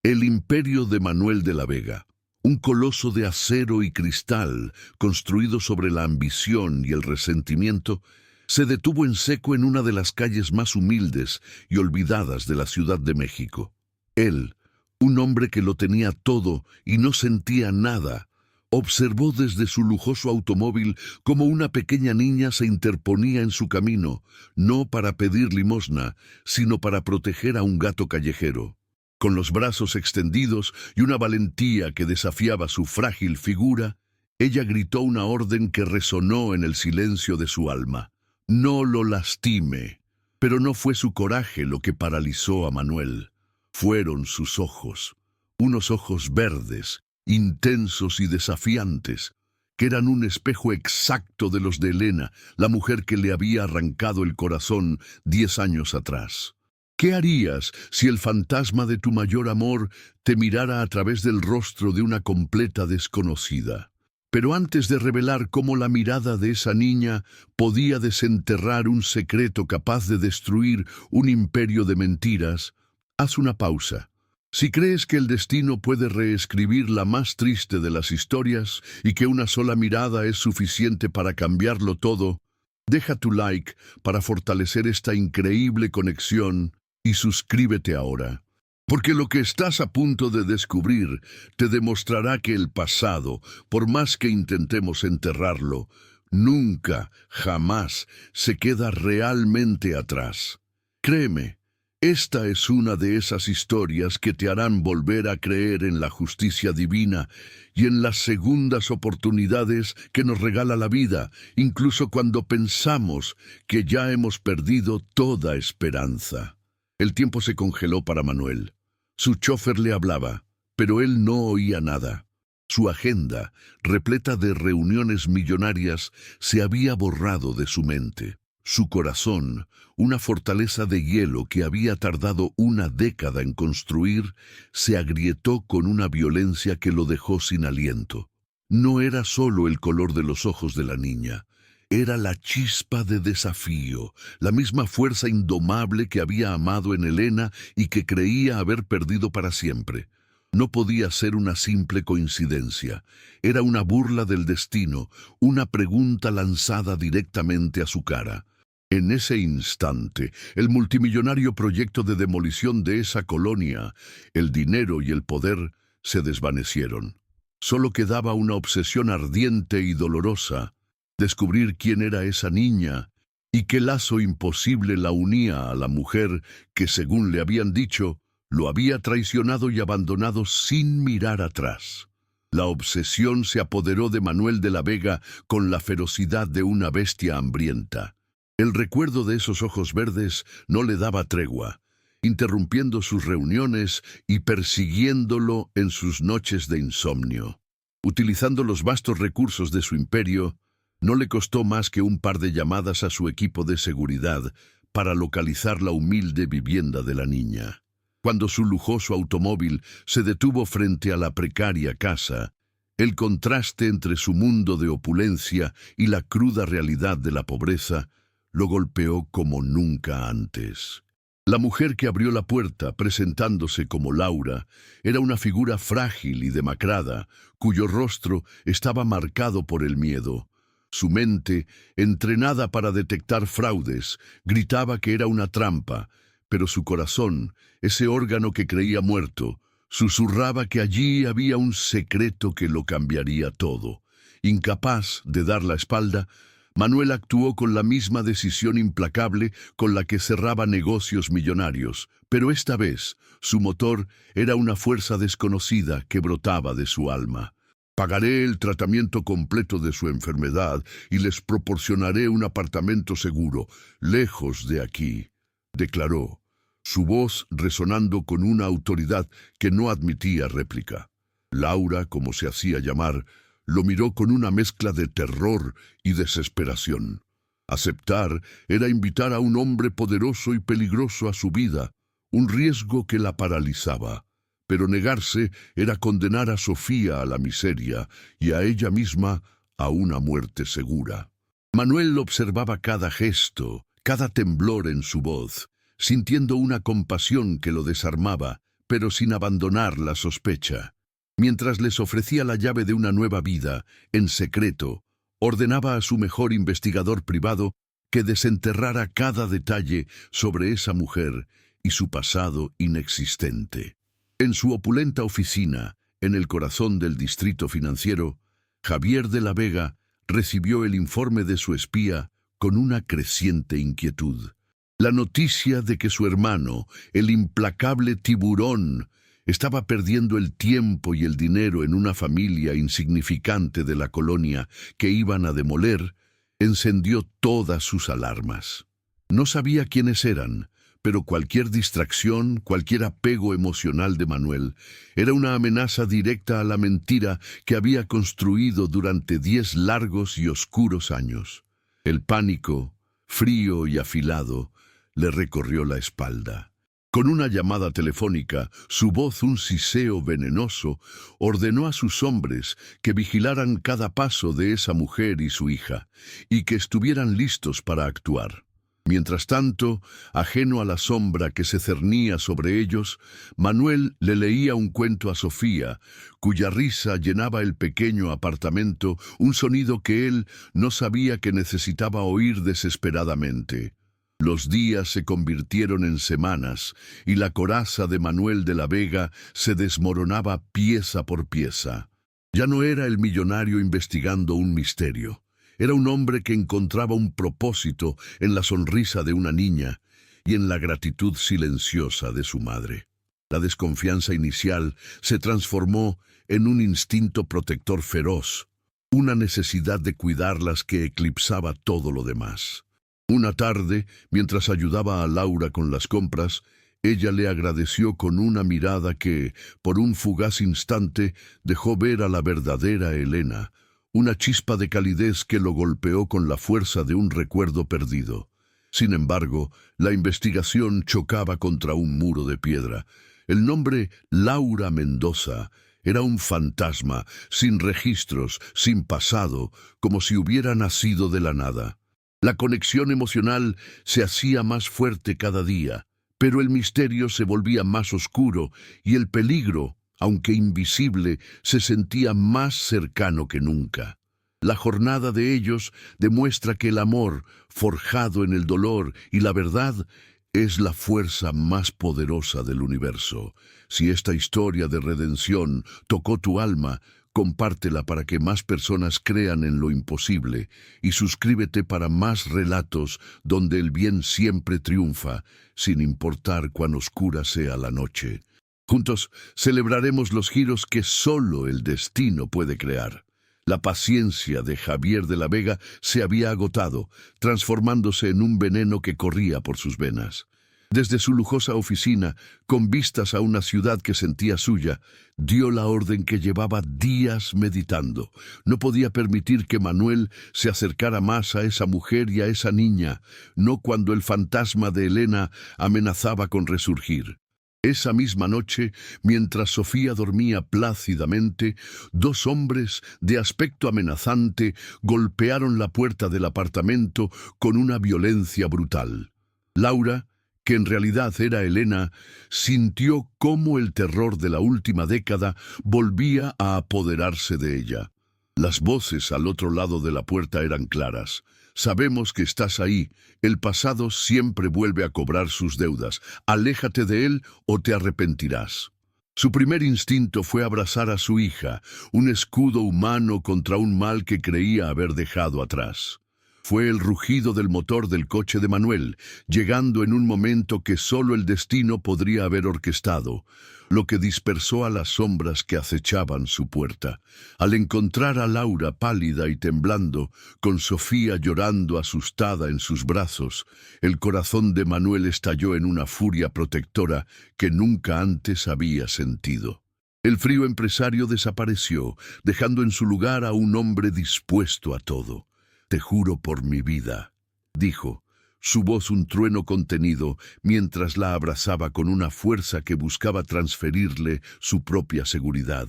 El imperio de Manuel de la Vega, un coloso de acero y cristal construido sobre la ambición y el resentimiento, se detuvo en seco en una de las calles más humildes y olvidadas de la Ciudad de México. Él, un hombre que lo tenía todo y no sentía nada, observó desde su lujoso automóvil cómo una pequeña niña se interponía en su camino, no para pedir limosna, sino para proteger a un gato callejero. Con los brazos extendidos y una valentía que desafiaba su frágil figura, ella gritó una orden que resonó en el silencio de su alma. No lo lastime. Pero no fue su coraje lo que paralizó a Manuel. Fueron sus ojos, unos ojos verdes, intensos y desafiantes, que eran un espejo exacto de los de Elena, la mujer que le había arrancado el corazón 10 años atrás. ¿Qué harías si el fantasma de tu mayor amor te mirara a través del rostro de una completa desconocida? Pero antes de revelar cómo la mirada de esa niña podía desenterrar un secreto capaz de destruir un imperio de mentiras, haz una pausa. Si crees que el destino puede reescribir la más triste de las historias y que una sola mirada es suficiente para cambiarlo todo, deja tu like para fortalecer esta increíble conexión y suscríbete ahora. Porque lo que estás a punto de descubrir te demostrará que el pasado, por más que intentemos enterrarlo, nunca, jamás se queda realmente atrás. Créeme, esta es una de esas historias que te harán volver a creer en la justicia divina y en las segundas oportunidades que nos regala la vida, incluso cuando pensamos que ya hemos perdido toda esperanza. El tiempo se congeló para Manuel. Su chofer le hablaba, pero él no oía nada. Su agenda, repleta de reuniones millonarias, se había borrado de su mente. Su corazón, una fortaleza de hielo que había tardado una década en construir, se agrietó con una violencia que lo dejó sin aliento. No era solo el color de los ojos de la niña. Era la chispa de desafío, la misma fuerza indomable que había amado en Elena y que creía haber perdido para siempre. No podía ser una simple coincidencia. Era una burla del destino, una pregunta lanzada directamente a su cara. En ese instante, el multimillonario proyecto de demolición de esa colonia, el dinero y el poder, se desvanecieron. Solo quedaba una obsesión ardiente y dolorosa: descubrir quién era esa niña y qué lazo imposible la unía a la mujer que, según le habían dicho, lo había traicionado y abandonado sin mirar atrás. La obsesión se apoderó de Manuel de la Vega con la ferocidad de una bestia hambrienta. El recuerdo de esos ojos verdes no le daba tregua, interrumpiendo sus reuniones y persiguiéndolo en sus noches de insomnio. Utilizando los vastos recursos de su imperio, no le costó más que un par de llamadas a su equipo de seguridad para localizar la humilde vivienda de la niña. Cuando su lujoso automóvil se detuvo frente a la precaria casa, el contraste entre su mundo de opulencia y la cruda realidad de la pobreza lo golpeó como nunca antes. La mujer que abrió la puerta, presentándose como Laura, era una figura frágil y demacrada, cuyo rostro estaba marcado por el miedo. Su mente, entrenada para detectar fraudes, gritaba que era una trampa, pero su corazón, ese órgano que creía muerto, susurraba que allí había un secreto que lo cambiaría todo. Incapaz de dar la espalda, Manuel actuó con la misma decisión implacable con la que cerraba negocios millonarios, pero esta vez su motor era una fuerza desconocida que brotaba de su alma. Pagaré el tratamiento completo de su enfermedad y les proporcionaré un apartamento seguro, lejos de aquí, declaró, su voz resonando con una autoridad que no admitía réplica. Laura, como se hacía llamar, lo miró con una mezcla de terror y desesperación. Aceptar era invitar a un hombre poderoso y peligroso a su vida, un riesgo que la paralizaba. Pero negarse era condenar a Sofía a la miseria y a ella misma a una muerte segura. Manuel observaba cada gesto, cada temblor en su voz, sintiendo una compasión que lo desarmaba, pero sin abandonar la sospecha. Mientras les ofrecía la llave de una nueva vida, en secreto, ordenaba a su mejor investigador privado que desenterrara cada detalle sobre esa mujer y su pasado inexistente. En su opulenta oficina, en el corazón del distrito financiero, Javier de la Vega recibió el informe de su espía con una creciente inquietud. La noticia de que su hermano, el implacable Tiburón, estaba perdiendo el tiempo y el dinero en una familia insignificante de la colonia que iban a demoler, encendió todas sus alarmas. No sabía quiénes eran, pero cualquier distracción, cualquier apego emocional de Manuel, era una amenaza directa a la mentira que había construido durante 10 largos y oscuros años. El pánico, frío y afilado, le recorrió la espalda. Con una llamada telefónica, su voz un siseo venenoso, ordenó a sus hombres que vigilaran cada paso de esa mujer y su hija, y que estuvieran listos para actuar. Mientras tanto, ajeno a la sombra que se cernía sobre ellos, Manuel le leía un cuento a Sofía, cuya risa llenaba el pequeño apartamento, un sonido que él no sabía que necesitaba oír desesperadamente. Los días se convirtieron en semanas y la coraza de Manuel de la Vega se desmoronaba pieza por pieza. Ya no era el millonario investigando un misterio. Era un hombre que encontraba un propósito en la sonrisa de una niña y en la gratitud silenciosa de su madre. La desconfianza inicial se transformó en un instinto protector feroz, una necesidad de cuidarlas que eclipsaba todo lo demás. Una tarde, mientras ayudaba a Laura con las compras, ella le agradeció con una mirada que, por un fugaz instante, dejó ver a la verdadera Elena, una chispa de calidez que lo golpeó con la fuerza de un recuerdo perdido. Sin embargo, la investigación chocaba contra un muro de piedra. El nombre Laura Mendoza era un fantasma, sin registros, sin pasado, como si hubiera nacido de la nada. La conexión emocional se hacía más fuerte cada día, pero el misterio se volvía más oscuro y el peligro, aunque invisible, se sentía más cercano que nunca. La jornada de ellos demuestra que el amor, forjado en el dolor y la verdad, es la fuerza más poderosa del universo. Si esta historia de redención tocó tu alma, compártela para que más personas crean en lo imposible y suscríbete para más relatos donde el bien siempre triunfa, sin importar cuán oscura sea la noche. Juntos celebraremos los giros que solo el destino puede crear. La paciencia de Javier de la Vega se había agotado, transformándose en un veneno que corría por sus venas. Desde su lujosa oficina, con vistas a una ciudad que sentía suya, dio la orden que llevaba días meditando. No podía permitir que Manuel se acercara más a esa mujer y a esa niña, no cuando el fantasma de Elena amenazaba con resurgir. Esa misma noche, mientras Sofía dormía plácidamente, 2 hombres de aspecto amenazante golpearon la puerta del apartamento con una violencia brutal. Laura, que en realidad era Elena, sintió cómo el terror de la última década volvía a apoderarse de ella. Las voces al otro lado de la puerta eran claras. Sabemos que estás ahí. El pasado siempre vuelve a cobrar sus deudas. Aléjate de él o te arrepentirás. Su primer instinto fue abrazar a su hija, un escudo humano contra un mal que creía haber dejado atrás. Fue el rugido del motor del coche de Manuel, llegando en un momento que solo el destino podría haber orquestado, lo que dispersó a las sombras que acechaban su puerta. Al encontrar a Laura pálida y temblando, con Sofía llorando asustada en sus brazos, el corazón de Manuel estalló en una furia protectora que nunca antes había sentido. El frío empresario desapareció, dejando en su lugar a un hombre dispuesto a todo. «Te juro por mi vida», dijo, su voz un trueno contenido mientras la abrazaba con una fuerza que buscaba transferirle su propia seguridad,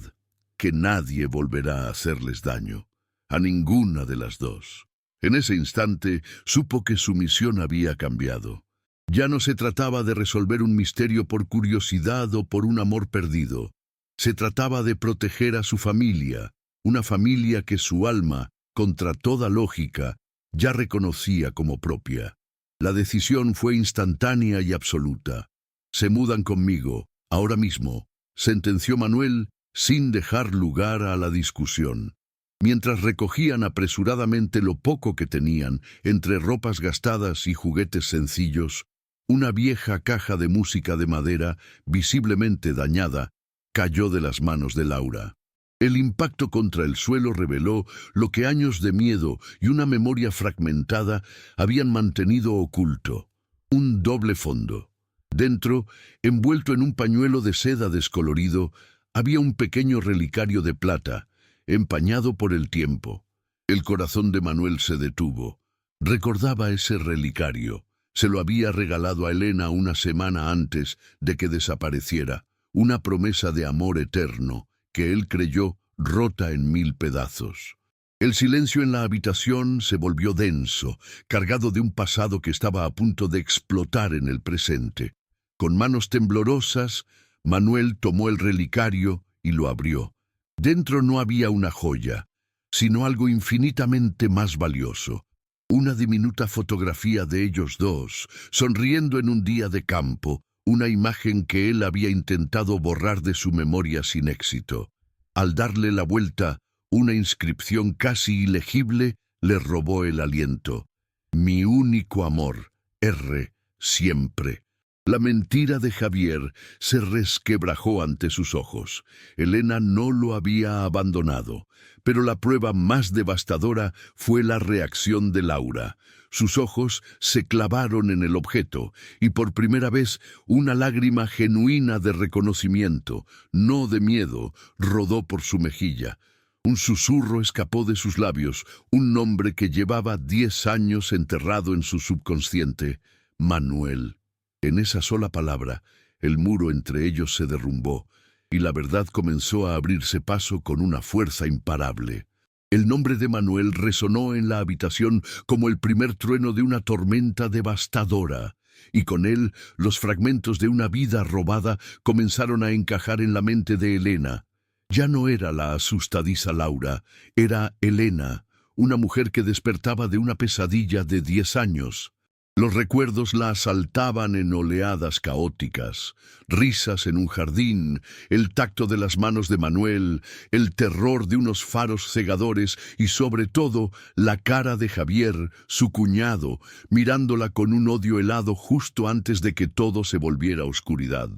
que nadie volverá a hacerles daño, a ninguna de las dos. En ese instante supo que su misión había cambiado. Ya no se trataba de resolver un misterio por curiosidad o por un amor perdido. Se trataba de proteger a su familia, una familia que su alma, contra toda lógica, ya reconocía como propia. La decisión fue instantánea y absoluta. «Se mudan conmigo, ahora mismo», sentenció Manuel sin dejar lugar a la discusión. Mientras recogían apresuradamente lo poco que tenían, entre ropas gastadas y juguetes sencillos, una vieja caja de música de madera, visiblemente dañada, cayó de las manos de Laura. El impacto contra el suelo reveló lo que años de miedo y una memoria fragmentada habían mantenido oculto: un doble fondo. Dentro, envuelto en un pañuelo de seda descolorido, había un pequeño relicario de plata, empañado por el tiempo. El corazón de Manuel se detuvo. Recordaba ese relicario. Se lo había regalado a Elena una semana antes de que desapareciera, una promesa de amor eterno que él creyó rota en 1000 pedazos. El silencio en la habitación se volvió denso, cargado de un pasado que estaba a punto de explotar en el presente. Con manos temblorosas, Manuel tomó el relicario y lo abrió. Dentro no había una joya, sino algo infinitamente más valioso. Una diminuta fotografía de ellos dos, sonriendo en un día de campo, una imagen que él había intentado borrar de su memoria sin éxito. Al darle la vuelta, una inscripción casi ilegible le robó el aliento. «Mi único amor, R, siempre». La mentira de Javier se resquebrajó ante sus ojos. Elena no lo había abandonado, pero la prueba más devastadora fue la reacción de Laura. Sus ojos se clavaron en el objeto y por primera vez una lágrima genuina de reconocimiento, no de miedo, rodó por su mejilla. Un susurro escapó de sus labios, un nombre que llevaba 10 años enterrado en su subconsciente: Manuel. En esa sola palabra, el muro entre ellos se derrumbó, y la verdad comenzó a abrirse paso con una fuerza imparable. El nombre de Manuel resonó en la habitación como el primer trueno de una tormenta devastadora, y con él los fragmentos de una vida robada comenzaron a encajar en la mente de Elena. Ya no era la asustadiza Laura, era Elena, una mujer que despertaba de una pesadilla de 10 años. Los recuerdos la asaltaban en oleadas caóticas: risas en un jardín, el tacto de las manos de Manuel, el terror de unos faros cegadores y sobre todo la cara de Javier, su cuñado, mirándola con un odio helado justo antes de que todo se volviera oscuridad.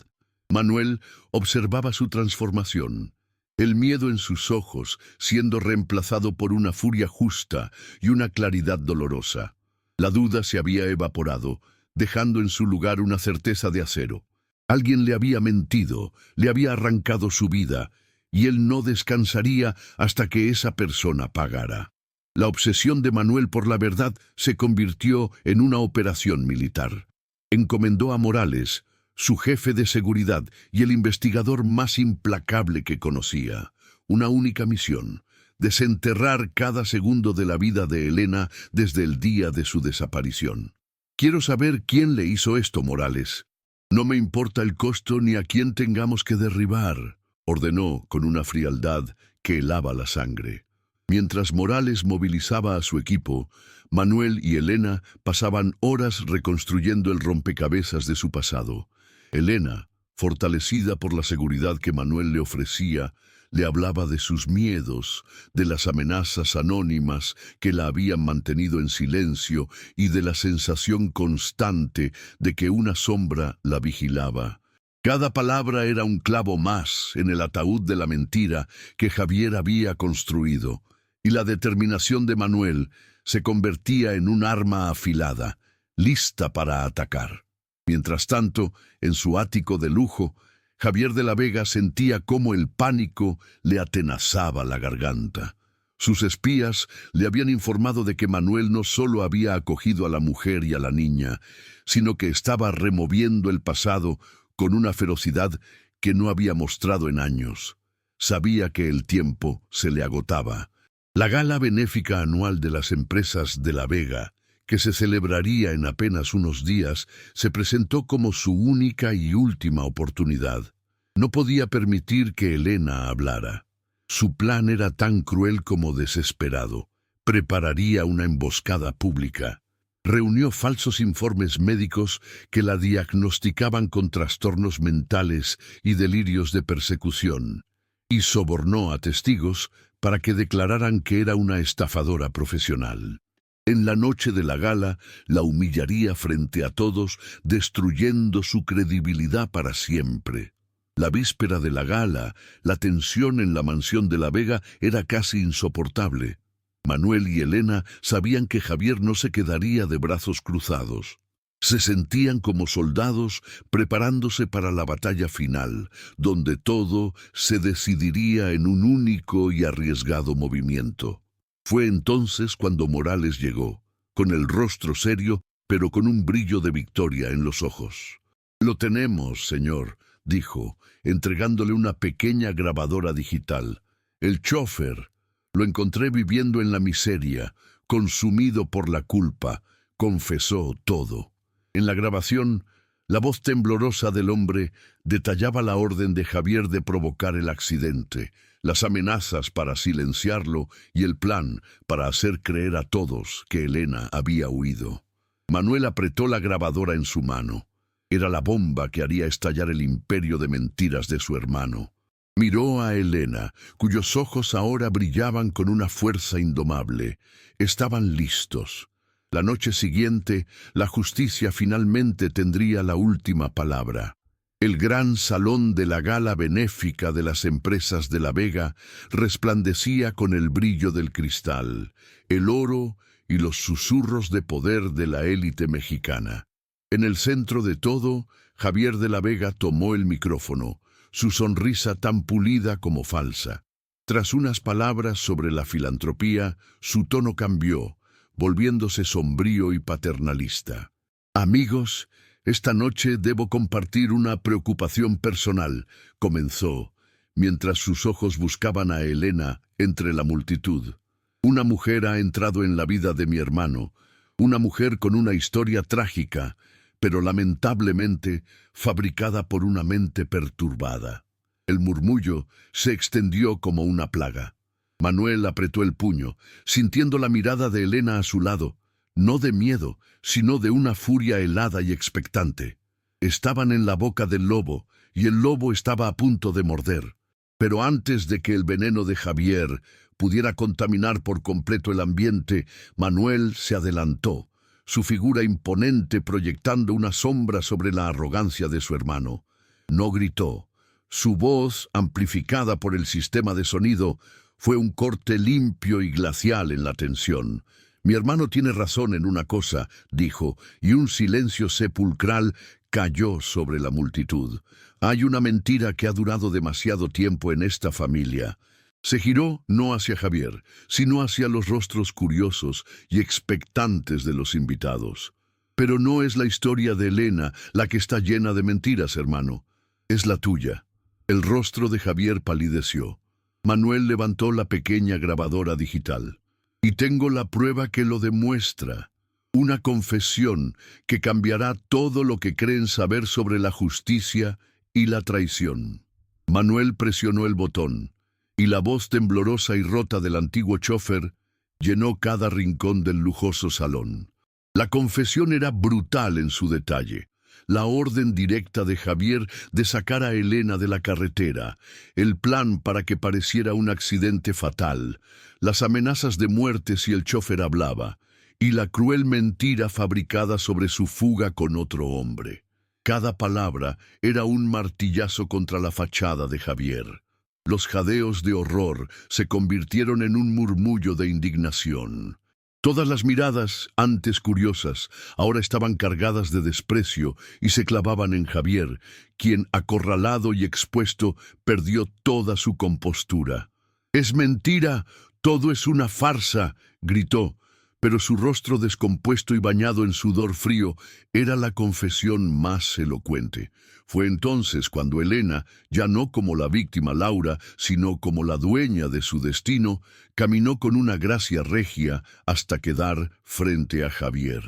Manuel observaba su transformación. El miedo en sus ojos siendo reemplazado por una furia justa y una claridad dolorosa. La duda se había evaporado, dejando en su lugar una certeza de acero. Alguien le había mentido, le había arrancado su vida, y él no descansaría hasta que esa persona pagara. La obsesión de Manuel por la verdad se convirtió en una operación militar. Encomendó a Morales, su jefe de seguridad y el investigador más implacable que conocía, una única misión: desenterrar cada segundo de la vida de Elena desde el día de su desaparición. «Quiero saber quién le hizo esto, Morales». «No me importa el costo ni a quién tengamos que derribar», ordenó con una frialdad que helaba la sangre. Mientras Morales movilizaba a su equipo, Manuel y Elena pasaban horas reconstruyendo el rompecabezas de su pasado. Elena, fortalecida por la seguridad que Manuel le ofrecía, le hablaba de sus miedos, de las amenazas anónimas que la habían mantenido en silencio y de la sensación constante de que una sombra la vigilaba. Cada palabra era un clavo más en el ataúd de la mentira que Javier había construido, y la determinación de Manuel se convertía en un arma afilada, lista para atacar. Mientras tanto, en su ático de lujo, Javier de la Vega sentía cómo el pánico le atenazaba la garganta. Sus espías le habían informado de que Manuel no solo había acogido a la mujer y a la niña, sino que estaba removiendo el pasado con una ferocidad que no había mostrado en años. Sabía que el tiempo se le agotaba. La gala benéfica anual de las empresas de La Vega, que se celebraría en apenas unos días, se presentó como su única y última oportunidad. No podía permitir que Helena hablara. Su plan era tan cruel como desesperado. Prepararía una emboscada pública. Reunió falsos informes médicos que la diagnosticaban con trastornos mentales y delirios de persecución, y sobornó a testigos para que declararan que era una estafadora profesional. En la noche de la gala, la humillaría frente a todos, destruyendo su credibilidad para siempre. La víspera de la gala, la tensión en la mansión de la Vega era casi insoportable. Manuel y Helena sabían que Javier no se quedaría de brazos cruzados. Se sentían como soldados preparándose para la batalla final, donde todo se decidiría en un único y arriesgado movimiento. Fue entonces cuando Morales llegó, con el rostro serio, pero con un brillo de victoria en los ojos. «Lo tenemos, señor», dijo, entregándole una pequeña grabadora digital. «El chofer. Lo encontré viviendo en la miseria, consumido por la culpa. Confesó todo». En la grabación, la voz temblorosa del hombre detallaba la orden de Javier de provocar el accidente, las amenazas para silenciarlo y el plan para hacer creer a todos que Helena había huido. Manuel apretó la grabadora en su mano. Era la bomba que haría estallar el imperio de mentiras de su hermano. Miró a Helena, cuyos ojos ahora brillaban con una fuerza indomable. Estaban listos. La noche siguiente, la justicia finalmente tendría la última palabra. El gran salón de la gala benéfica de las empresas de La Vega resplandecía con el brillo del cristal, el oro y los susurros de poder de la élite mexicana. En el centro de todo, Javier de la Vega tomó el micrófono, su sonrisa tan pulida como falsa. Tras unas palabras sobre la filantropía, su tono cambió, volviéndose sombrío y paternalista. «Amigos, esta noche debo compartir una preocupación personal», comenzó, mientras sus ojos buscaban a Helena entre la multitud. «Una mujer ha entrado en la vida de mi hermano, una mujer con una historia trágica, pero lamentablemente fabricada por una mente perturbada». El murmullo se extendió como una plaga. Manuel apretó el puño, sintiendo la mirada de Helena a su lado, no de miedo, sino de una furia helada y expectante. Estaban en la boca del lobo, y el lobo estaba a punto de morder. Pero antes de que el veneno de Javier pudiera contaminar por completo el ambiente, Manuel se adelantó, su figura imponente proyectando una sombra sobre la arrogancia de su hermano. No gritó. Su voz, amplificada por el sistema de sonido, fue un corte limpio y glacial en la tensión. «Mi hermano tiene razón en una cosa», dijo, y un silencio sepulcral cayó sobre la multitud. «Hay una mentira que ha durado demasiado tiempo en esta familia». Se giró no hacia Javier, sino hacia los rostros curiosos y expectantes de los invitados. «Pero no es la historia de Helena la que está llena de mentiras, hermano. Es la tuya». El rostro de Javier palideció. Manuel levantó la pequeña grabadora digital. «Y tengo la prueba que lo demuestra. Una confesión que cambiará todo lo que creen saber sobre la justicia y la traición». Manuel presionó el botón, y la voz temblorosa y rota del antiguo chofer llenó cada rincón del lujoso salón. La confesión era brutal en su detalle. La orden directa de Javier de sacar a Helena de la carretera, el plan para que pareciera un accidente fatal, las amenazas de muerte si el chofer hablaba, y la cruel mentira fabricada sobre su fuga con otro hombre. Cada palabra era un martillazo contra la fachada de Javier. Los jadeos de horror se convirtieron en un murmullo de indignación. Todas las miradas, antes curiosas, ahora estaban cargadas de desprecio y se clavaban en Javier, quien, acorralado y expuesto, perdió toda su compostura. «Es mentira, todo es una farsa», gritó, pero su rostro descompuesto y bañado en sudor frío era la confesión más elocuente. Fue entonces cuando Elena, ya no como la víctima Laura, sino como la dueña de su destino, caminó con una gracia regia hasta quedar frente a Javier.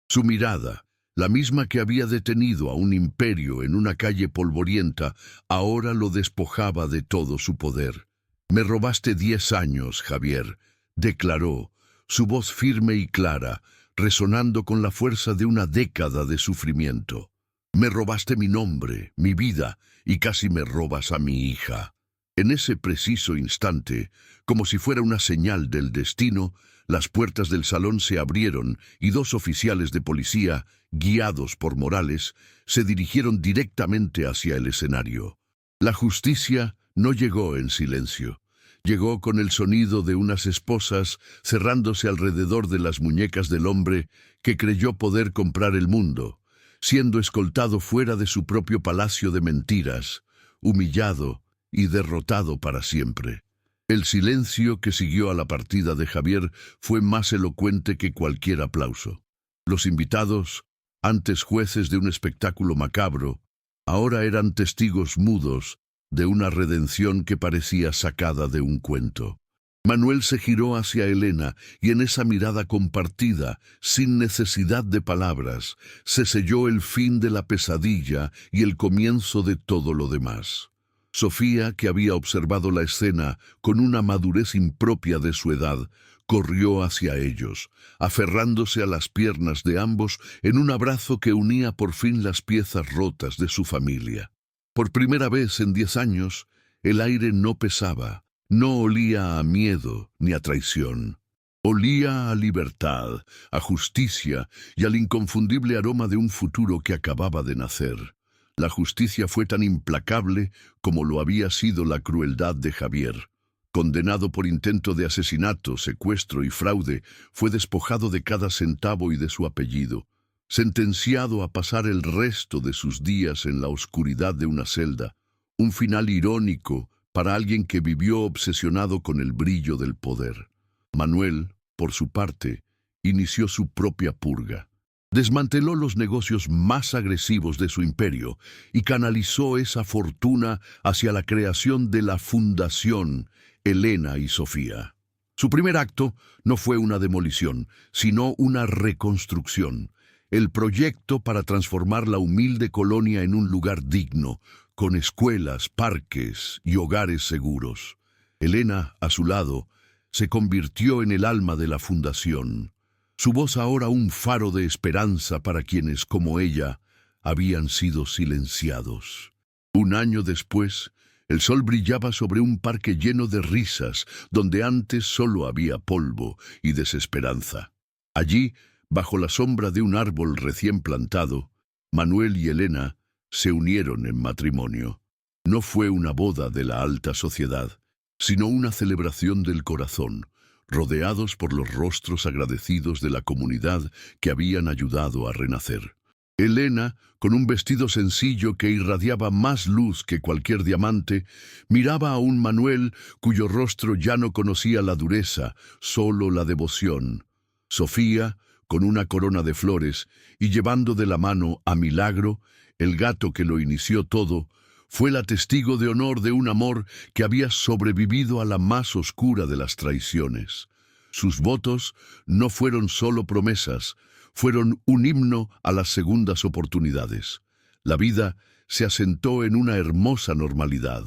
Su mirada, la misma que había detenido a un imperio en una calle polvorienta, ahora lo despojaba de todo su poder. «Me robaste 10 años, Javier», declaró, su voz firme y clara, resonando con la fuerza de una década de sufrimiento. «Me robaste mi nombre, mi vida, y casi me robas a mi hija». En ese preciso instante, como si fuera una señal del destino, las puertas del salón se abrieron y 2 oficiales de policía, guiados por Morales, se dirigieron directamente hacia el escenario. La justicia no llegó en silencio. Llegó con el sonido de unas esposas cerrándose alrededor de las muñecas del hombre que creyó poder comprar el mundo, siendo escoltado fuera de su propio palacio de mentiras, humillado y derrotado para siempre. El silencio que siguió a la partida de Javier fue más elocuente que cualquier aplauso. Los invitados, antes jueces de un espectáculo macabro, ahora eran testigos mudos de una redención que parecía sacada de un cuento. Manuel se giró hacia Elena y en esa mirada compartida, sin necesidad de palabras, se selló el fin de la pesadilla y el comienzo de todo lo demás. Sofía, que había observado la escena con una madurez impropia de su edad, corrió hacia ellos, aferrándose a las piernas de ambos en un abrazo que unía por fin las piezas rotas de su familia. Por primera vez en 10 años, el aire no pesaba, no olía a miedo ni a traición. Olía a libertad, a justicia y al inconfundible aroma de un futuro que acababa de nacer. La justicia fue tan implacable como lo había sido la crueldad de Javier. Condenado por intento de asesinato, secuestro y fraude, fue despojado de cada centavo y de su apellido. Sentenciado a pasar el resto de sus días en la oscuridad de una celda, un final irónico para alguien que vivió obsesionado con el brillo del poder. Manuel, por su parte, inició su propia purga. Desmanteló los negocios más agresivos de su imperio y canalizó esa fortuna hacia la creación de la Fundación Elena y Sofía. Su primer acto no fue una demolición, sino una reconstrucción. El proyecto para transformar la humilde colonia en un lugar digno, con escuelas, parques y hogares seguros. Elena, a su lado, se convirtió en el alma de la fundación. Su voz ahora un faro de esperanza para quienes, como ella, habían sido silenciados. Un año después, el sol brillaba sobre un parque lleno de risas, donde antes solo había polvo y desesperanza. Allí, bajo la sombra de un árbol recién plantado, Manuel y Elena se unieron en matrimonio. No fue una boda de la alta sociedad, sino una celebración del corazón, rodeados por los rostros agradecidos de la comunidad que habían ayudado a renacer. Elena, con un vestido sencillo que irradiaba más luz que cualquier diamante, miraba a un Manuel cuyo rostro ya no conocía la dureza, solo la devoción. Sofía, con una corona de flores y llevando de la mano a Milagro, el gato que lo inició todo, fue la testigo de honor de un amor que había sobrevivido a la más oscura de las traiciones. Sus votos no fueron solo promesas, fueron un himno a las segundas oportunidades. La vida se asentó en una hermosa normalidad.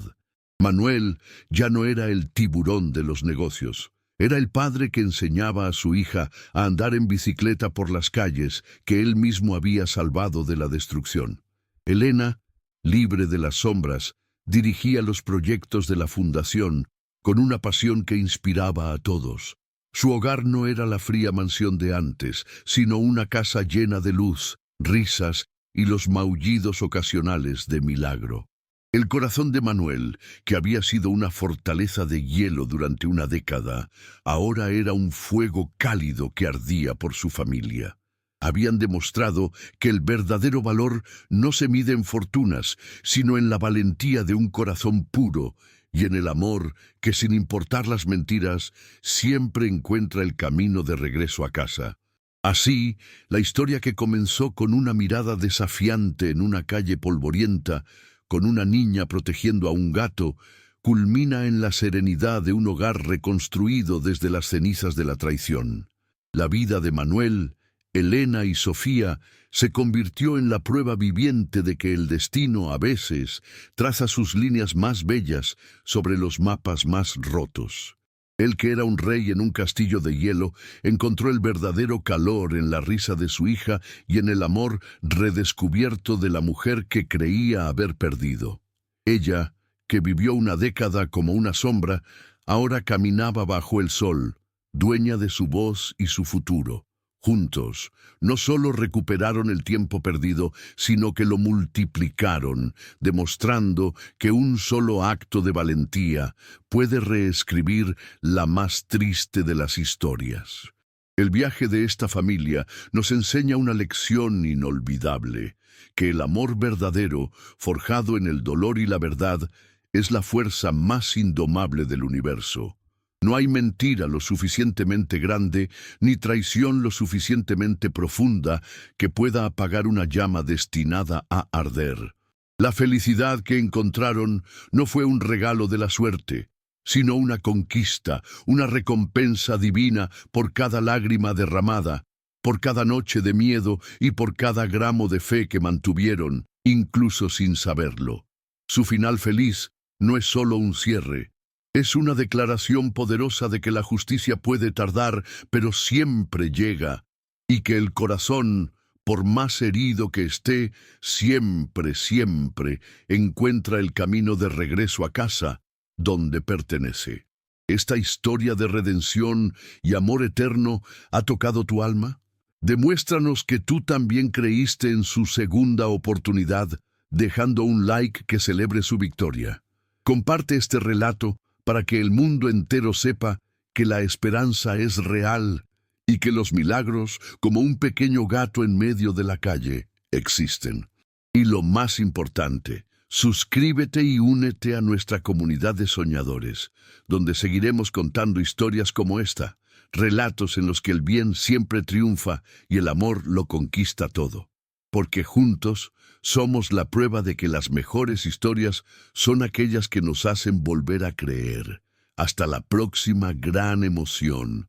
Manuel ya no era el tiburón de los negocios. Era el padre que enseñaba a su hija a andar en bicicleta por las calles que él mismo había salvado de la destrucción. Elena, libre de las sombras, dirigía los proyectos de la fundación con una pasión que inspiraba a todos. Su hogar no era la fría mansión de antes, sino una casa llena de luz, risas y los maullidos ocasionales de Milagro. El corazón de Manuel, que había sido una fortaleza de hielo durante una década, ahora era un fuego cálido que ardía por su familia. Habían demostrado que el verdadero valor no se mide en fortunas, sino en la valentía de un corazón puro, y en el amor que, sin importar las mentiras, siempre encuentra el camino de regreso a casa. Así, la historia que comenzó con una mirada desafiante en una calle polvorienta, con una niña protegiendo a un gato, culmina en la serenidad de un hogar reconstruido desde las cenizas de la traición. La vida de Manuel, Elena y Sofía se convirtió en la prueba viviente de que el destino, a veces, traza sus líneas más bellas sobre los mapas más rotos. Él, que era un rey en un castillo de hielo, encontró el verdadero calor en la risa de su hija y en el amor redescubierto de la mujer que creía haber perdido. Ella, que vivió una década como una sombra, ahora caminaba bajo el sol, dueña de su voz y su futuro. Juntos, no solo recuperaron el tiempo perdido, sino que lo multiplicaron, demostrando que un solo acto de valentía puede reescribir la más triste de las historias. El viaje de esta familia nos enseña una lección inolvidable, que el amor verdadero, forjado en el dolor y la verdad, es la fuerza más indomable del universo. No hay mentira lo suficientemente grande, ni traición lo suficientemente profunda que pueda apagar una llama destinada a arder. La felicidad que encontraron no fue un regalo de la suerte, sino una conquista, una recompensa divina por cada lágrima derramada, por cada noche de miedo y por cada gramo de fe que mantuvieron, incluso sin saberlo. Su final feliz no es solo un cierre. Es una declaración poderosa de que la justicia puede tardar, pero siempre llega, y que el corazón, por más herido que esté, siempre, siempre encuentra el camino de regreso a casa, donde pertenece. ¿Esta historia de redención y amor eterno ha tocado tu alma? Demuéstranos que tú también creíste en su segunda oportunidad, dejando un like que celebre su victoria. Comparte este relato para que el mundo entero sepa que la esperanza es real y que los milagros, como un pequeño gato en medio de la calle, existen. Y lo más importante, suscríbete y únete a nuestra comunidad de soñadores, donde seguiremos contando historias como esta, relatos en los que el bien siempre triunfa y el amor lo conquista todo. Porque juntos somos la prueba de que las mejores historias son aquellas que nos hacen volver a creer. Hasta la próxima gran emoción.